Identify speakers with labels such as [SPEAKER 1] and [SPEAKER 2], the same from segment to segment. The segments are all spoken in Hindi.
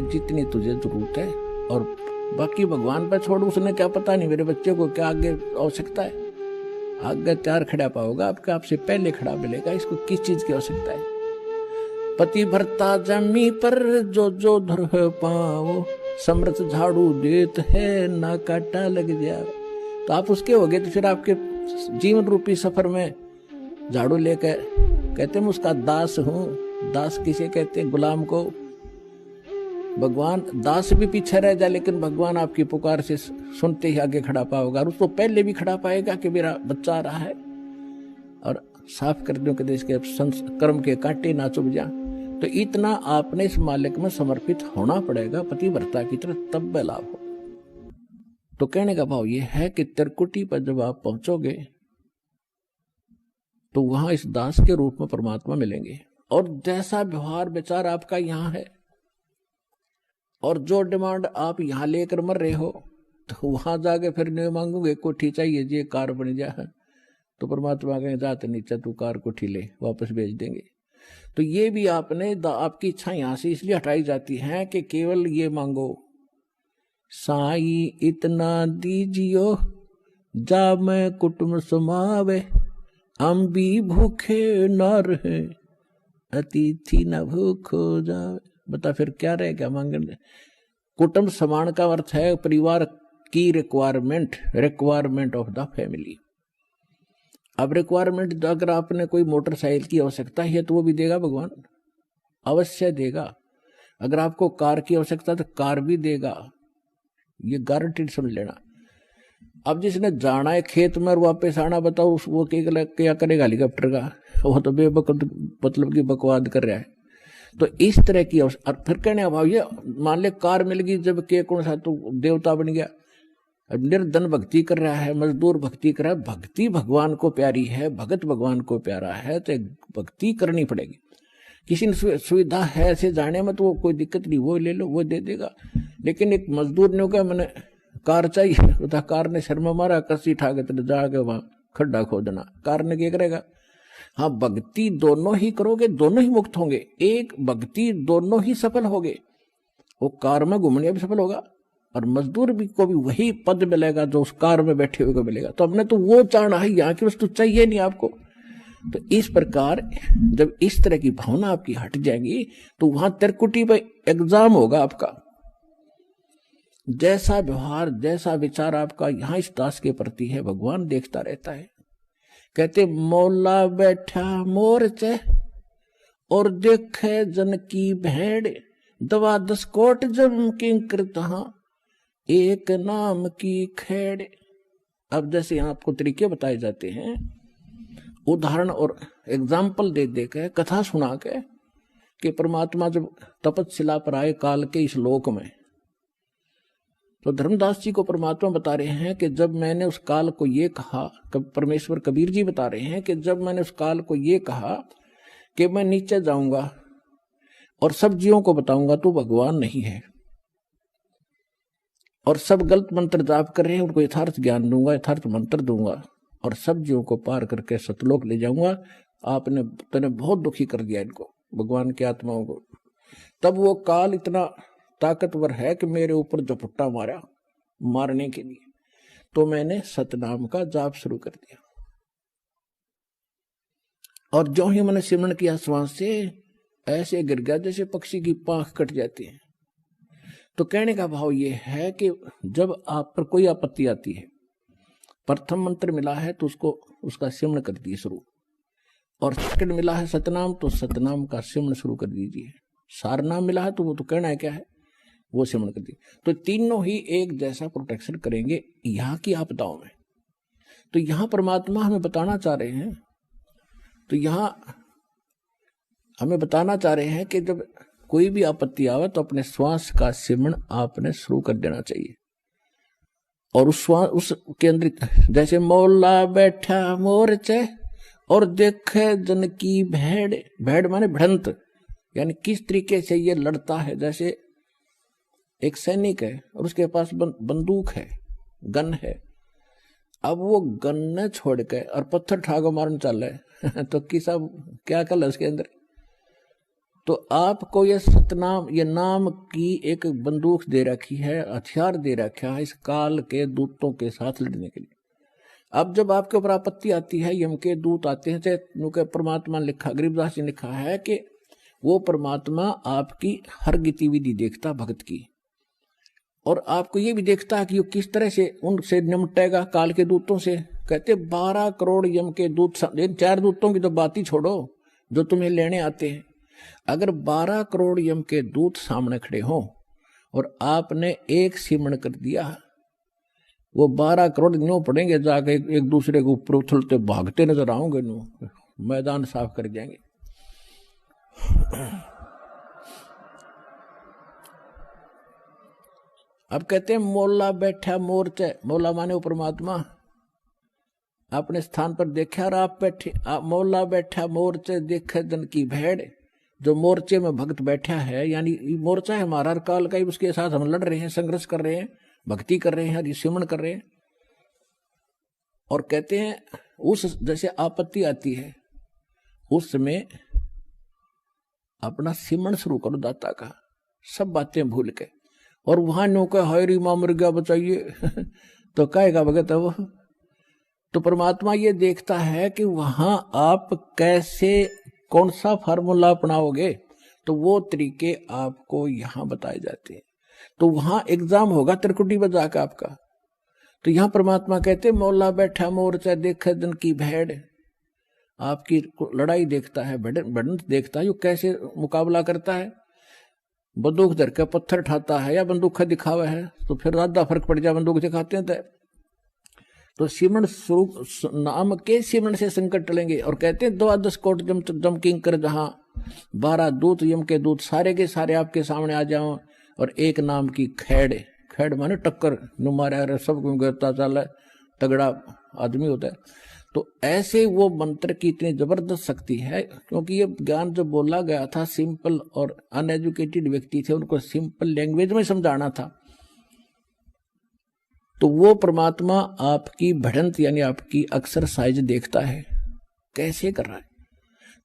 [SPEAKER 1] ले जितनी तुझे जरूरत है, और बाकी भगवान पर छोड़। उसने क्या पता नहीं मेरे बच्चे को क्या आगे आवश्यकता है। आगे तैयार खड़ा पाओगा, आपका आपसे पहले खड़ा मिलेगा। इसको किस चीज की आवश्यकता है? पति भरता जमी पर जो जो धर पाओ, समर्थ झाड़ू देत है ना काटा लग जाए। तो आप उसके हो गए, तो फिर आपके जीवन रूपी सफर में झाड़ू लेकर कहते मैं उसका दास हूं। दास किसे कहते हैं? गुलाम को। भगवान दास भी पीछे रह जाए, लेकिन भगवान आपकी पुकार से सुनते ही आगे खड़ा पाओगा, और उसको पहले भी खड़ा पाएगा कि मेरा बच्चा आ रहा है, और साफ कर दो कि देश के कर्म के कांटे ना चुभ जा। तो इतना आपने इस मालिक में समर्पित होना पड़ेगा पतिव्रता की तरह, तब वह लाभ हो। तो कहने का भाव यह है कि त्रिकुटी पर जब आप पहुंचोगे तो वहां इस दास के रूप में परमात्मा मिलेंगे, और जैसा व्यवहार विचार आपका यहां है और जो डिमांड आप यहां लेकर मर रहे हो, तो वहां जाके फिर नहीं मांगोगे कोठी चाहिए जी, कार बन जाए, तो परमात्मा कहेंगे जाते नीचे तू कार कोठी ले, वापस भेज देंगे। तो ये भी आपने आपकी इच्छा यहां से इसलिए हटाई जाती है कि केवल ये मांगो, साई इतना दीजियो जा मैं कुटुंब समावे, हम भी भूखे न रहे अतिथि न भूखो जावे। बता फिर क्या रहे, क्या मांगने? कुटुंब समान का अर्थ है परिवार की रिक्वायरमेंट ऑफ द फैमिली। अब रिक्वायरमेंट अगर आपने कोई मोटरसाइकिल की आवश्यकता है तो वो भी देगा भगवान, अवश्य देगा। अगर आपको कार की आवश्यकता तो कार भी देगा, ये गारंटीड समझ लेना। अब जिसने जाना है खेत में और वापस आना, बताओ वो क्या करेगा हेलीकॉप्टर का? वो तो मतलब की बकवाद कर रहा है। तो इस तरह की और फिर कहने अभाव ये मान ले कार मिल गई, जब के कौन सा तो देवता बन गया। निर्धन भक्ति कर रहा है, मजदूर भक्ति कर रहा है। भक्ति भगवान को प्यारी है, भगत भगवान को प्यारा है, तो भक्ति करनी पड़ेगी। किसी ने सुविधा है ऐसे जाने में तो वो कोई दिक्कत नहीं, वो ले लो, वो दे देगा। लेकिन एक मजदूर ने कहा मैंने कार चाहिए, तो कार ने शर्म मारा, कसी ठा के जाके वहां खड्डा खोदना, कार ने क्या करेगा? हाँ, भक्ति दोनों ही करोगे, दोनों ही मुक्त होंगे। एक भक्ति दोनों ही सफल होगे, वो कार में घूमने भी सफल होगा और मजदूर भी को भी वही पद मिलेगा जो उस कार में बैठे हुए को मिलेगा। तो हमने तो वो चाहना है, यहाँ की वस्तु चाहिए नहीं आपको। तो इस प्रकार जब इस तरह की भावना आपकी हट जाएगी तो वहां त्रिकुटी पे एग्जाम होगा आपका। जैसा व्यवहार जैसा विचार आपका यहाँ इस दास के प्रति है, भगवान देखता रहता है। कहते मौला बैठा मोर्चे और देखे जन की भेड़, दवा 10 कोट जम किंकर तहां एक नाम की खेड़। अब जैसे यहाँ आपको तरीके बताए जाते हैं, उदाहरण और एग्जाम्पल दे देकर कथा सुना के कि परमात्मा जब तपस्या पर आए काल के इस लोक में, तो धर्मदास जी को परमात्मा बता रहे हैं कि जब मैंने उस काल को ये कहा, परमेश्वर कबीर जी बता रहे हैं कि जब मैंने उस काल को ये कहा कि मैं नीचे जाऊंगा और सब जीवों को बताऊंगा तो भगवान नहीं है, और सब गलत मंत्र जाप कर रहे हैं, उनको यथार्थ ज्ञान दूंगा, यथार्थ मंत्र दूंगा और सब जीवों को पार करके सतलोक ले जाऊंगा। आपने तूने बहुत दुखी कर दिया इनको, भगवान की आत्माओं को। तब वो काल इतना ताकतवर है कि मेरे ऊपर झपट्टा मारा मारने के लिए, तो मैंने सतनाम का जाप शुरू कर दिया, और जो ही मैंने सिमरण किया श्वास से, ऐसे गिर गया जैसे पक्षी की पांख कट जाती है। तो कहने का भाव ये है कि जब आप पर कोई आपत्ति आती है, प्रथम मंत्र मिला है तो उसका सिमरण कर दीजिए शुरू, और सेकंड मिला है सतनाम तो सतनाम का सिमरण शुरू कर दीजिए। सारनाम मिला है तो वो तो कहना है क्या है, वो सिमरण कर दीजिए। तो तीनों ही एक जैसा प्रोटेक्शन करेंगे यहाँ की आपदाओं में। तो यहाँ परमात्मा हमें बताना चाह रहे हैं, तो यहाँ हमें बताना चाह रहे हैं कि जब कोई भी आपत्ति आवे तो अपने श्वास का सिमरण आपने शुरू कर देना चाहिए, और उस श्वास उस केंद्रित, जैसे मौला बैठा मोर्चे और देखे जन की भेड़, भेड़ माने भिड़ंत, यानी किस तरीके से ये लड़ता है। जैसे एक सैनिक है और उसके पास बंदूक है, गन है, अब वो गन न छोड़ के और पत्थर ठाको मारने चल रहे तो किसा क्या कल उसके अंदर तो आपको ये सतनाम, ये नाम की एक बंदूक दे रखी है, हथियार दे रखा है इस काल के दूतों के साथ लड़ने के लिए। अब जब आपके ऊपर आपत्ति आती है, यम के दूत आते हैं, चाहे परमात्मा लिखा, गरीबदास जी ने लिखा है कि वो परमात्मा आपकी हर गतिविधि देखता भक्त की, और आपको ये भी देखता है कि वो किस तरह से उनसे निपटेगा काल के दूतों से। कहते 12 करोड़ यम के दूत, 4 दूतों की तो बात ही छोड़ो जो तुम्हें लेने आते हैं। अगर 12 करोड़ यम के दूत सामने खड़े हों और आपने एक सिमरण कर दिया, वो 12 करोड़ न्यू पड़ेंगे, जाके एक दूसरे के ऊपर उछलते भागते नजर आओगे, न्यू मैदान साफ कर जाएंगे। अब कहते हैं मोला बैठा मोर्चे, मोला माने वो परमात्मा अपने स्थान पर देखा, और आप बैठे, मोला बैठा मोर्चे देखे जन की भेड़। जो मोर्चे में भक्त बैठा है, यानी मोर्चा है हमारा काल का, उसके साथ हम लड़ रहे हैं, संघर्ष कर रहे हैं, भक्ति कर रहे हैं, सिमरण कर रहे हैं। और कहते हैं उस जैसे आपत्ति आती है उस समय अपना सिमरण शुरू करो दाता का, सब बातें भूल के, और वहां नो का हरी मां मर गया बचाइए तो कहेगा भगत है वो। तो परमात्मा ये देखता है कि वहां आप कैसे, कौन सा फार्मूला अपनाओगे, तो वो तरीके आपको यहां बताए जाते हैं। तो वहां एग्जाम होगा त्रिकुटी बजा का आपका। तो यहां परमात्मा कहते मौला बैठा मोर्चा देखे दिन की भेड़, आपकी लड़ाई देखता है, भिड़ंत देखता है, यो कैसे मुकाबला करता है। बंदूक धर के पत्थर ठाता है या बंदूक दिखावा है, तो फिर ज्यादा फर्क पड़ जाए, बंदूक दिखाते हैं तो सिमरण स्वरूप नाम के सिमरण से संकट टलेंगे। और कहते हैं 12 कोट जम किंकर जहां 12 दूत यम के दूत सारे के सारे आपके सामने आ जाओ, और एक नाम की खैड़, खैड़ माने टक्कर नु मारा सब गिरता चल तगड़ा आदमी होता है। तो ऐसे वो मंत्र की इतनी जबरदस्त शक्ति है, क्योंकि ये ज्ञान जो बोला गया था सिंपल और अनएजुकेटेड व्यक्ति थे, उनको सिंपल लैंग्वेज में समझाना था। तो वो परमात्मा आपकी भिड़ंत यानी आपकी एक्सरसाइज देखता है कैसे कर रहा है।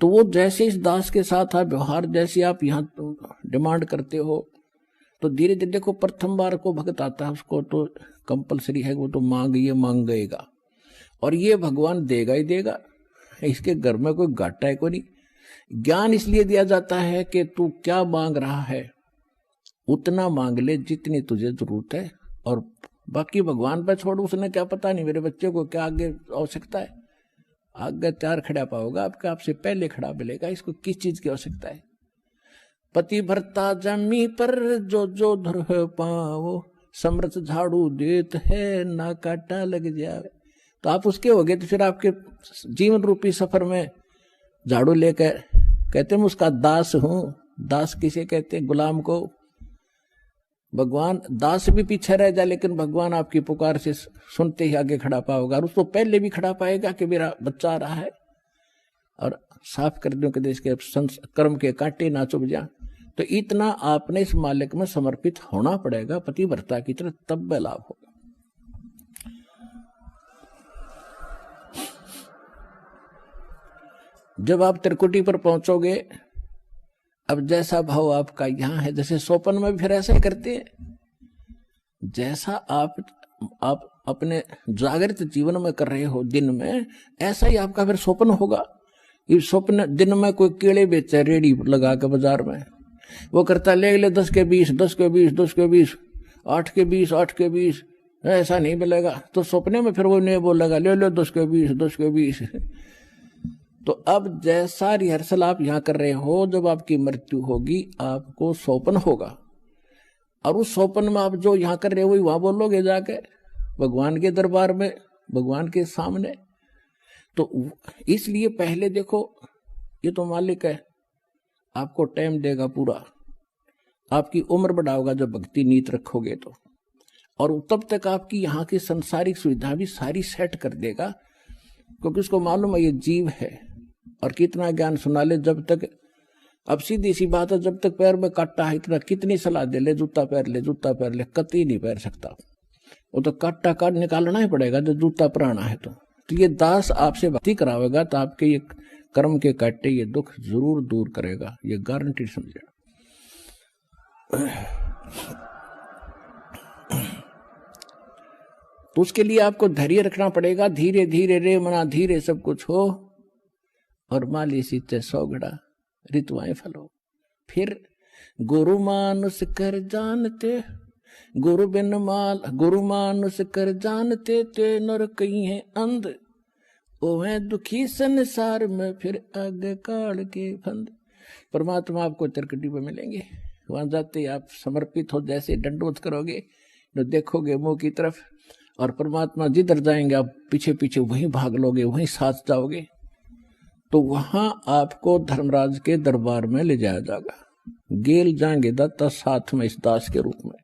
[SPEAKER 1] तो वो जैसे इस दास के साथ आप व्यवहार, जैसे आप यहाँ डिमांड करते हो, तो धीरे धीरे देखो प्रथम बार को भक्त आता है उसको तो कंपलसरी है, वो तो मांग गएगा, और ये भगवान देगा ही देगा, इसके घर में कोई घाटा है कोई नहीं। ज्ञान इसलिए दिया जाता है कि तू क्या मांग रहा है उतना मांग ले जितनी तुझे जरूरत है, और बाकी भगवान पर छोड़, उसने क्या पता नहीं मेरे बच्चे को क्या आगे आवश्यकता है, आगे तैयार खड़ा पाओगा आपका, आपसे पहले खड़ा मिलेगा, इसको किस चीज की आवश्यकता है। पति भरता जमी पर जो जो धर पाओ, समर्थ झाड़ू देत है ना काटा लग जाए। तो आप उसके हो गए, तो फिर आपके जीवन रूपी सफर में झाड़ू लेकर, कहते हैं मैं उसका दास हूं। दास किसे कहते हैं? गुलाम को। भगवान दास भी पीछे रह जाए, लेकिन भगवान आपकी पुकार से सुनते ही आगे खड़ा पाओगा, और उसको पहले भी खड़ा पाएगा कि मेरा बच्चा आ रहा है, और साफ कर दो कि देश के कर्म के कांटे ना चुभ जा। तो इतना आपने इस मालिक में समर्पित होना पड़ेगा पतिव्रता की तरह, तब लाभ होगा। जब आप त्रिकुटी पर पहुंचोगे, अब जैसा भाव आपका यहां है, जैसे सोपन में भी फिर ऐसा ही करते हैं, जैसा आप अपने जागृत जीवन में कर रहे हो दिन में, ऐसा ही आपका फिर स्वप्न होगा। ये स्वप्न दिन में कोई केले बेचे रेडी लगा के बाजार में, वो करता ले 10 के 20, 10 के 20, 10 के 20, 8 के 20, 8 के 20, ऐसा नहीं मिलेगा। तो सपने में फिर वो नहीं बोलेगा ले 10 के 20, 10 के 20। तो अब जैसा रिहर्सल आप यहाँ कर रहे हो, जब आपकी मृत्यु होगी आपको स्वप्न होगा, और उस स्वप्न में आप जो यहाँ कर रहे हो वही वहां बोलोगे जाके भगवान के दरबार में, भगवान के सामने। तो इसलिए पहले देखो, ये तो मालिक है, आपको टाइम देगा पूरा, आपकी उम्र बढ़ाओगा जब भक्ति नीत रखोगे तो, और तब तक आपकी यहाँ की संसारिक सुविधा भी सारी सेट कर देगा, क्योंकि उसको मालूम है ये जीव है, और कितना ज्ञान सुना ले जब तक। अब सीधी सी बात है, जब तक पैर में काटा है इतना कितनी सलाह दे ले जूता पहन ले, जूता पहन ले, कतई नहीं पहन सकता, वो तो काटा काट निकालना ही पड़ेगा जब जूता पुराना है। तो ये दास आपसे भक्ति करावेगा तो आपके ये कर्म के काटे ये दुख जरूर दूर करेगा, ये गारंटी समझे। तो उसके लिए आपको धैर्य रखना पड़ेगा। धीरे धीरे रे मना धीरे सब कुछ हो, और माली सीते 100 घड़ा ऋतुआएं फल हो। फिर गुरु मानुष कर जानते, गुरु बिन माल, गुरु मानुष कर जानते ते नर कहीं है अंध, ओ है दुखी संसार में फिर आगे काल के फंद। परमात्मा आपको तिरकटी पे मिलेंगे। वहां जाते आप समर्पित हो, जैसे दंडवत करोगे तो देखोगे मुंह की तरफ, और परमात्मा जिधर जाएंगे आप पीछे पीछे वहीं भाग लोगे, वहीं साथ जाओगे। तो वहां आपको धर्मराज के दरबार में ले जाया जाएगा। गेल जाएंगे दत्ता साथ में इस दास के रूप में।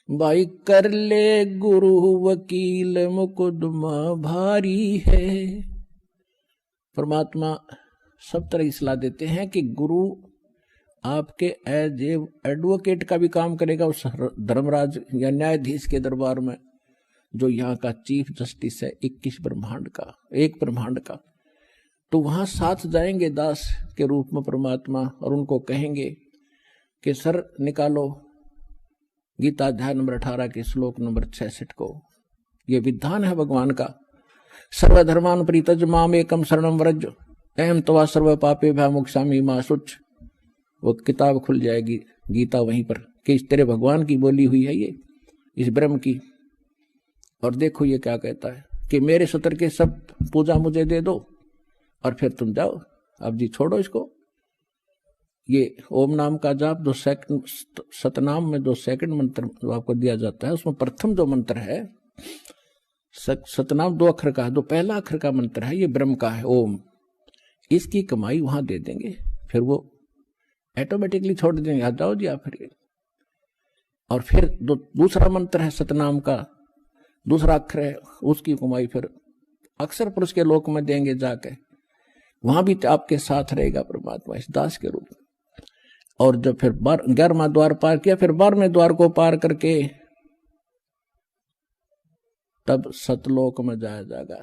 [SPEAKER 1] भाई कर ले गुरु वकील मुकदमा भारी है। परमात्मा सब तरह की सलाह देते हैं कि गुरु आपके एज एडवोकेट का भी काम करेगा उस धर्मराज या न्यायाधीश के दरबार में, जो यहाँ का चीफ जस्टिस है 21 ब्रह्मांड का, एक ब्रह्मांड का। तो वहां साथ जाएंगे दास के रूप में परमात्मा, और उनको कहेंगे कि सर निकालो गीता अध्याय नंबर 18 के श्लोक नंबर 66 को। ये विधान है भगवान का। सर्वधर्मान परित्यज माम एकम शरणम व्रज अहम तवा सर्व पापे भय मोक्षामि मा शुच। वो किताब खुल जाएगी गीता वहीं पर कि इस तेरे भगवान की बोली हुई है ये, इस ब्रह्म की। और देखो ये क्या कहता है कि मेरे सूत्र के सब पूजा मुझे दे दो और फिर तुम जाओ, अब जी छोड़ो इसको। ये ओम नाम का जाप 2 सेकंड, सतनाम में 2 सेकंड मंत्र जो आपको दिया जाता है, उसमें प्रथम जो मंत्र है सतनाम 2 अक्षर का है, 2 पहला अक्षर का मंत्र है, ये ब्रह्म का है ओम। इसकी कमाई वहां दे देंगे, फिर वो ऑटोमेटिकली छोड़ देंगे, आ जाओ जी आप फिर। और फिर दूसरा मंत्र है सतनाम का, दूसरा अक्षर है, उसकी कमाई फिर अक्षर पुरुष के लोक में देंगे जाके। वहां भी आपके साथ रहेगा परमात्मा इस दास के रूप में। और जब फिर 11वां द्वार पार किया, फिर 12वें द्वार को पार करके तब सतलोक में जाया जाएगा।